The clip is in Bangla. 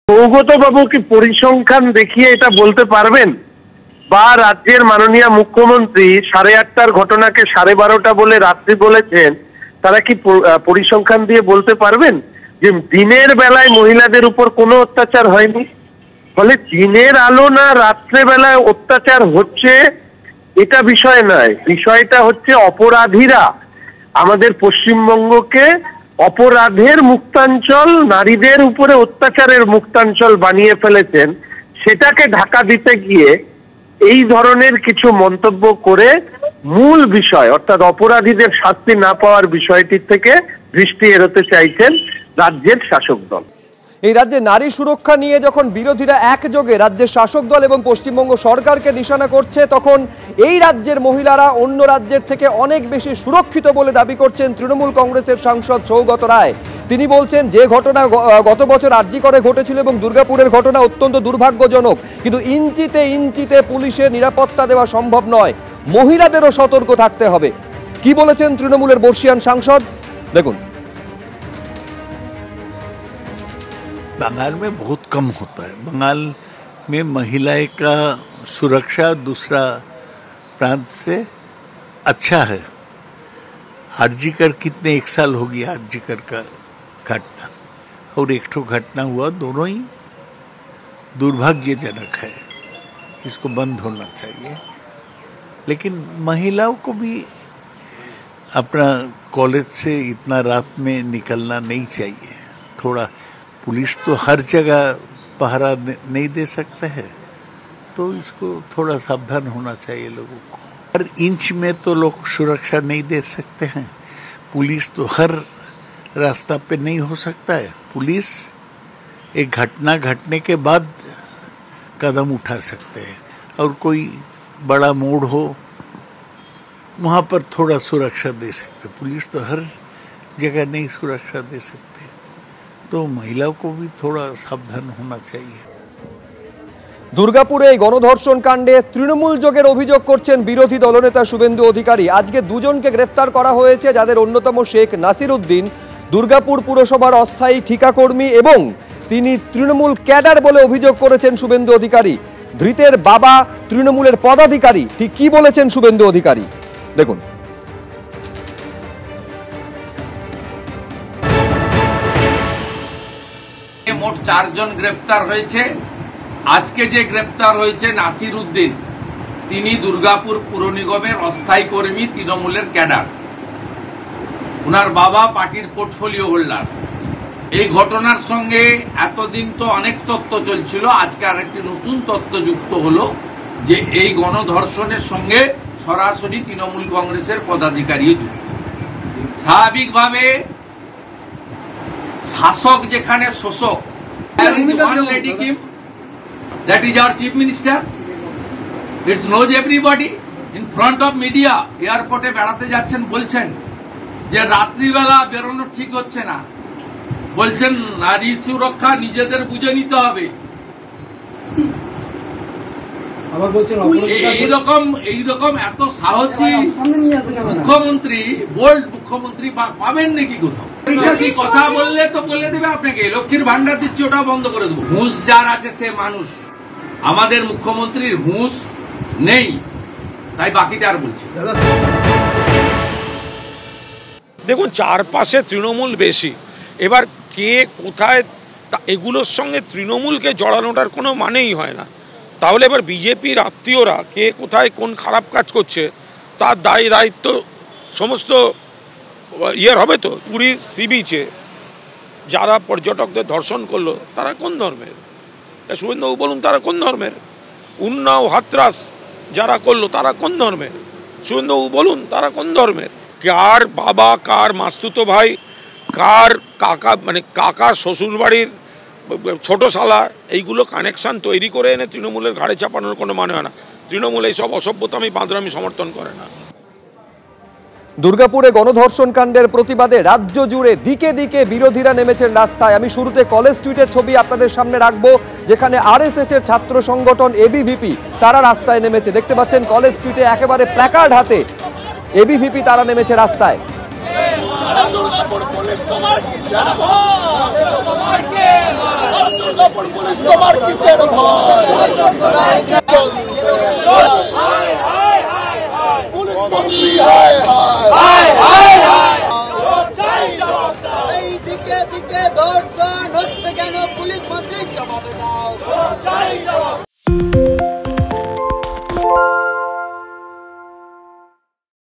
সৌগত বাবু কি পরিসংখ্যান দেখিয়ে এটা বলতে পারবেন, বা রাজ্যের মাননীয় মুখ্যমন্ত্রী 8:30টার ঘটনাকে 12:30টা বলে রাত্রি বলেছেন, তারা কি পরিসংখ্যান দিয়ে বলতে পারবেন যে দিনের বেলায় মহিলাদের উপর কোনো অত্যাচার হয়নি? ফলে দিনের আলো না রাত্রে বেলায় অত্যাচার হচ্ছে এটা বিষয় নয়, বিষয়টা হচ্ছে অপরাধীরা আমাদের পশ্চিমবঙ্গকে অপরাধের মুক্তাঞ্চল, নারীদের উপরে অত্যাচারের মুক্তাঞ্চল বানিয়ে ফেলেছেন। সেটাকে ঢাকা দিতে গিয়ে এই ধরনের কিছু মন্তব্য করে মূল বিষয় অর্থাৎ অপরাধীদের শাস্তি না পাওয়ার বিষয়টির থেকে দৃষ্টি এড়াতে চাইছেন রাজ্যের শাসক দল। এই রাজ্যে নারী সুরক্ষা নিয়ে যখন বিরোধীরা একযোগে রাজ্যের শাসক দল এবং পশ্চিমবঙ্গ সরকারকে নিশানা করছে, তখন এই রাজ্যের মহিলারা অন্য রাজ্যের থেকে অনেক বেশি সুরক্ষিত বলে দাবি করছেন তৃণমূল কংগ্রেসের সাংসদ সৌগত রায়। তিনি বলছেন যে ঘটনা গত বছর আরজি করে ঘটেছিল এবং দুর্গাপুরের ঘটনা অত্যন্ত দুর্ভাগ্যজনক, কিন্তু ইঞ্চিতে ইঞ্চিতে পুলিশের নিরাপত্তা দেওয়া সম্ভব নয়, মহিলাদেরও সতর্ক থাকতে হবে। কি বলেছেন তৃণমূলের বর্ষিয়ান সাংসদ দেখুন। बंगाल में बहुत कम होता है। बंगाल में महिलाएं का सुरक्षा दूसरा प्रांत से अच्छा है। आरजीकर कितने 1 साल हो गया आरजीकर का घटना, और एक ठो घटना हुआ, दोनों ही दुर्भाग्यजनक है, इसको बंद होना चाहिए। लेकिन महिलाओं को भी अपना कॉलेज से इतना रात में निकलना नहीं चाहिए। थोड़ा पुलिस तो हर जगह पहरा नहीं दे सकता है, तो इसको थोड़ा सावधान होना चाहिए लोगों को। हर इंच में तो लोग सुरक्षा नहीं दे सकते हैं, पुलिस तो हर रास्ता पे नहीं हो सकता है। पुलिस एक घटना घटने के बाद कदम उठा सकते हैं, और कोई बड़ा मोड़ हो वहाँ पर थोड़ा सुरक्षा दे सकते। पुलिस तो हर जगह नहीं सुरक्षा दे सकते, तो महिलाओं को भी थोड़ा सावधान होना चाहिए। দুর্গাপুরে এই গণধর্ষণ কাণ্ডে তৃণমূল যোগের অভিযোগ করছেন বিরোধী দলনেতা শুভেন্দু অধিকারী। আজকে দুজনকে গ্রেফতার করা হয়েছে, যাদের অন্যতম শেখ নাসির উদ্দিন, দুর্গাপুর পুরসভার অস্থায়ী ঠিকাকর্মী এবং তিনি তৃণমূল ক্যাডার বলে অভিযোগ করেছেন শুভেন্দু অধিকারী। ধৃতের বাবা তৃণমূলের পদাধিকারী। ঠিক কি বলেছেন শুভেন্দু অধিকারী দেখুন। মোট 4 জন গ্রেপ্তার হয়েছে। আজকে যে গ্রেপ্তার হয়েছে নাসির উদ্দিন, তিনি দুর্গাপুর পুর নিগমের অস্থায়ী কর্মী, তৃণমূলের ক্যাডার। ওনার বাবা পার্টির পোর্টফোলিও হোল্ডার। এই ঘটনার সঙ্গে এতদিন তো অনেক তথ্য চলছিল, আজকে আরেকটি নতুন তথ্য যুক্ত হলো যে এই গণধর্ষণের সঙ্গে সরাসরি তৃণমূল কংগ্রেসের পদাধিকারীও যুক্ত। স্বাভাবিকভাবে শাসক যেখানে শোষক, that is our chief minister. It knows everybody. In front of media, এয়ারপোর্টে বেড়াতে যাচ্ছেন, বলছেন যে রাত্রিবেলা বেরোনো ঠিক হচ্ছে না, বলছেন নারী সুরক্ষা নিজেদের বুঝে নিতে হবে। এইরকম এত সাহসী মুখ্যমন্ত্রী, বোল্ড মুখ্যমন্ত্রী পাবেন নাকি কোথাও? কথা বললে তো বলে দেবে আপনাকে লক্ষ্মীর ভান্ডার দিচ্ছে, ওটাও বন্ধ করে দেবো। হুঁশ যার আছে সে মানুষ। আমাদের মুখ্যমন্ত্রীর হুঁশ নেই, তাই বাকিটা আর বলছি। দেখুন, চারপাশে তৃণমূল বেশি, এবার কে কোথায় এগুলোর সঙ্গে তৃণমূলকে জড়ানোটার কোনো মানেই হয় না। তাহলে এবার বিজেপির আত্মীয়রা কে কোথায় কোন খারাপ কাজ করছে তার দায়িত্ব সমস্ত হবে তো। পুরীর সি বিচে যারা পর্যটকদের ধর্ষণ করলো তারা কোন ধর্মের? শুভেন্দুবাবু বলুন, তারা কোন ধর্মের? উন্নাও হাতরাস যারা করলো তারা কোন ধর্মের? শুভেন্দুবাবু বলুন, তারা কোন ধর্মের? কার বাবা, কার মাস্তুতো ভাই, কার কাকা, মানে কাকার শ্বশুরবাড়ির ছোট শালা, এইগুলো কানেকশন তৈরি করে এনে তৃণমূলের ঘাড়ে চাপানোর কোনো মানে হয় না। তৃণমূল এইসব অসভ্যতামি বাঁদরামি সমর্থন করে না। দুর্গাপুরে গণধর্ষণ কাণ্ডের প্রতিবাদে রাজ্য জুড়ে দিকে দিকে বিরোধীরা নেমেছেন রাস্তায়। আমি শুরুতে কলেজ স্ট্রিটের ছবি আপনাদের সামনে রাখবো, যেখানে আরএসএস এর ছাত্র সংগঠন এবিভিপি তারা রাস্তায় নেমেছে। দেখতে পাচ্ছেন কলেজ স্ট্রিটে একেবারে প্ল্যাকার্ড হাতে এবিভিপি তারা নেমেছে রাস্তায়। দুর্গাপুর পুলিশ তোমার কিসের ভয়? দুর্গাপুর পুলিশ তোমার কিসের ভয়? পুলিশ মন্ত্রী হায় হায়, এই দিকে দিকে ধর্ষণ হচ্ছে কেন? পুলিশ মন্ত্রী জবাবে দাও।